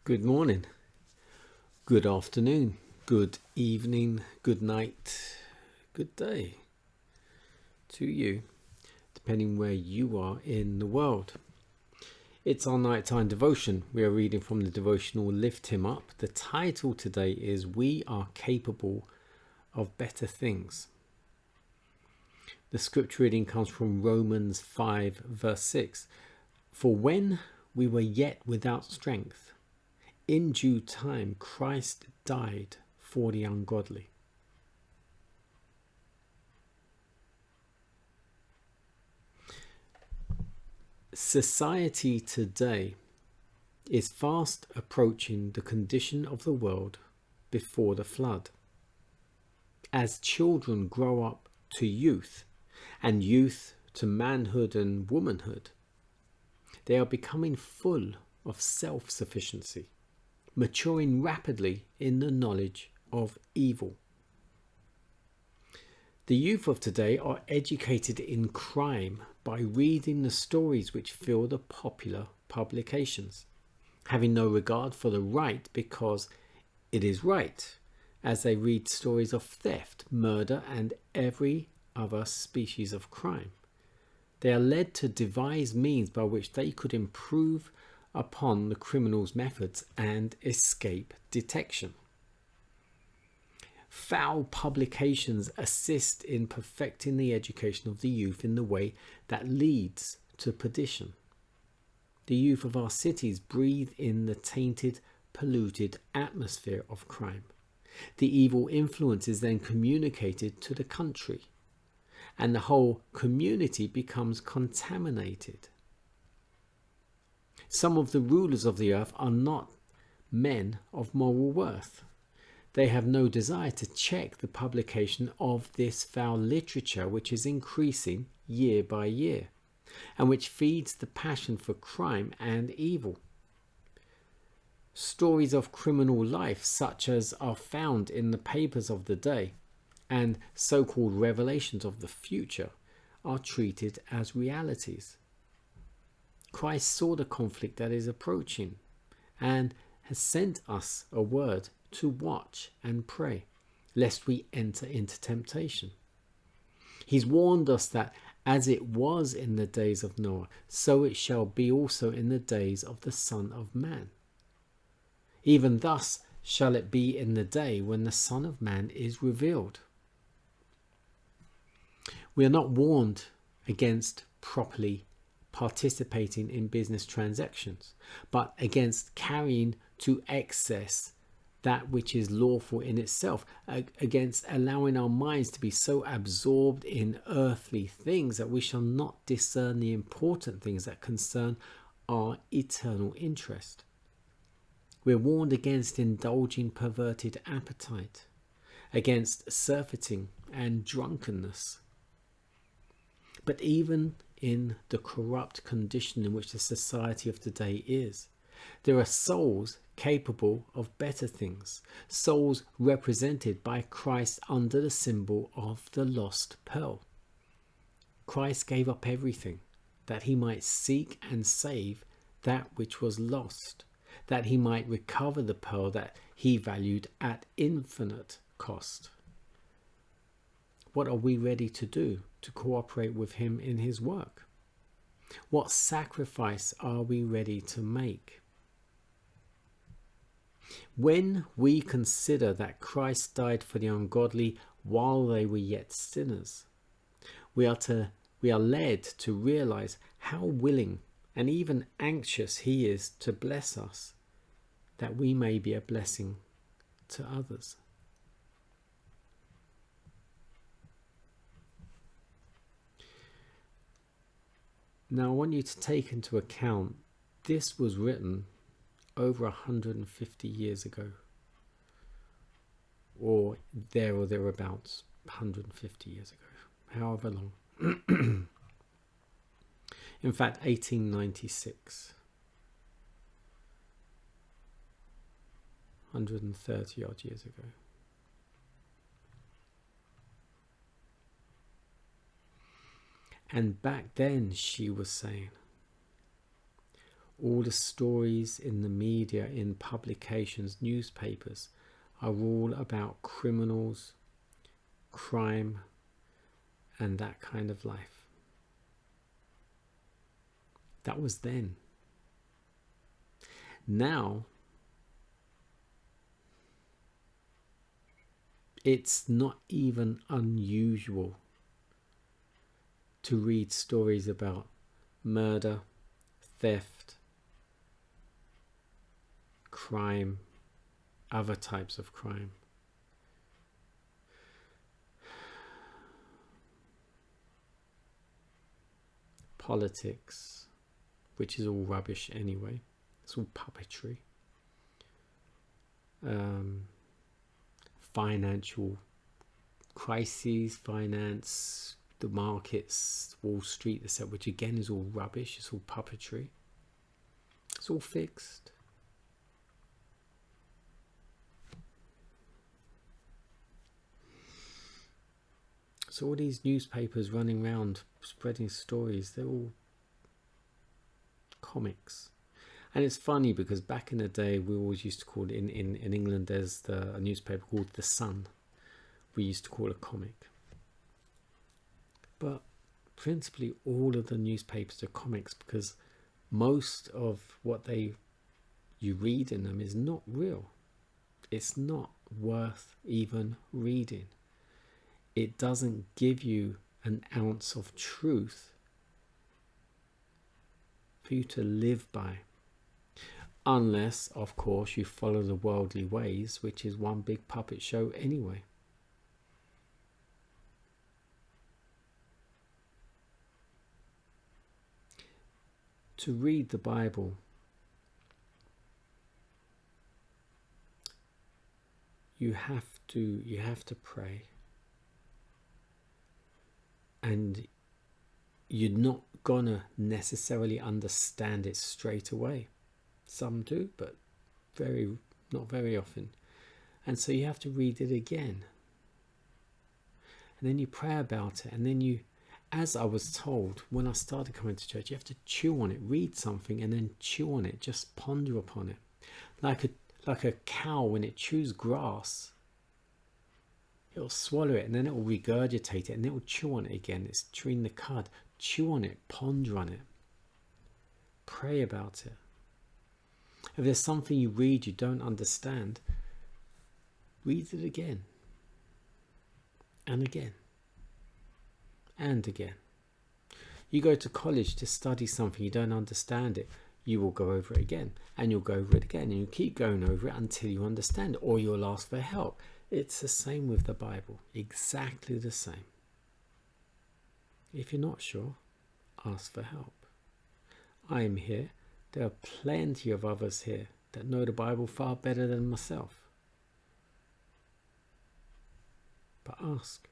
Good morning, good afternoon, good evening, good night, good day to you, depending where you are in the world. It's our nighttime devotion. We are reading from the devotional Lift Him Up. The title today is We Are Capable of Better Things. The scripture reading comes from Romans 5 verse 6. For when we were yet without strength, in due time Christ died for the ungodly. Society today is fast approaching the condition of the world before the flood. As children grow up to youth, and youth to manhood and womanhood, they are becoming full of self-sufficiency, maturing rapidly in the knowledge of evil. The youth of today are educated in crime by reading the stories which fill the popular publications, having no regard for the right because it is right, as they read stories of theft, murder, and every other species of crime. They are led to devise means by which they could improve upon the criminal's methods and escape detection. Foul publications assist in perfecting the education of the youth in the way that leads to perdition. The youth of our cities breathe in the tainted, polluted atmosphere of crime. The evil influence is then communicated to the country, and the whole community becomes contaminated. Some of the rulers of the earth are not men of moral worth. They have no desire to check the publication of this foul literature which is increasing year by year, and which feeds the passion for crime and evil. Stories of criminal life such as are found in the papers of the day and so-called revelations of the future are treated as realities. Christ saw the conflict that is approaching and has sent us a word to watch and pray, lest we enter into temptation. He's warned us that as it was in the days of Noah, so it shall be also in the days of the Son of Man. Even thus shall it be in the day when the Son of Man is revealed. We are not warned against properly participating in business transactions, but against carrying to excess that which is lawful in itself, against allowing our minds to be so absorbed in earthly things that we shall not discern the important things that concern our eternal interest. We're warned against indulging perverted appetite, against surfeiting and drunkenness. But even in the corrupt condition in which the society of today is, there are souls capable of better things, souls represented by Christ under the symbol of the lost pearl. Christ gave up everything that he might seek and save that which was lost, that he might recover the pearl that he valued at infinite cost. What are we ready to do to cooperate with him in his work? What sacrifice are we ready to make? When we consider that Christ died for the ungodly while they were yet sinners, we are led to realize how willing and even anxious he is to bless us, that we may be a blessing to others. Now I want you to take into account this was written over 150 years ago, or thereabouts, 150 years ago, however long. In fact, 1896, 130 odd years ago. And back then she was saying, All the stories in the media, in publications, newspapers, are all about criminals, crime, and that kind of life. That was then. Now, it's not even unusual to read stories about murder, theft, crime, other types of crime. Politics, which is all rubbish anyway. It's all puppetry. Financial crises, finance, the markets, Wall Street, which again is all rubbish. It's all puppetry. It's all fixed. So all these newspapers running around spreading stories, they're all comics. And it's funny because back in the day, we always used to call it, in England, there's a newspaper called The Sun. We used to call it a comic. But principally, all of the newspapers are comics because most of what you read in them is not real. It's not worth even reading. It doesn't give you an ounce of truth for you to live by. Unless, of course, you follow the worldly ways, which is one big puppet show anyway. To read the Bible, you have to pray. And you're not gonna necessarily understand it straight away. Some do, but not very often. And so you have to read it again. And then you pray about it. And then you, as I was told when I started coming to church, you have to chew on it, read something and then chew on it, just ponder upon it. Like a cow when it chews grass, it'll swallow it and then it will regurgitate it and it will chew on it again. It's chewing the cud. Chew on it, ponder on it, pray about it. If there's something you read you don't understand, read it again and again and again. You go to college to study something, you don't understand it, you will go over it again and you'll go over it again and you'll keep going over it until you understand it, or you'll ask for help. It's the same with the Bible, exactly the same. If you're not sure, ask for help. I am here. There are plenty of others here that know the Bible far better than myself. But ask.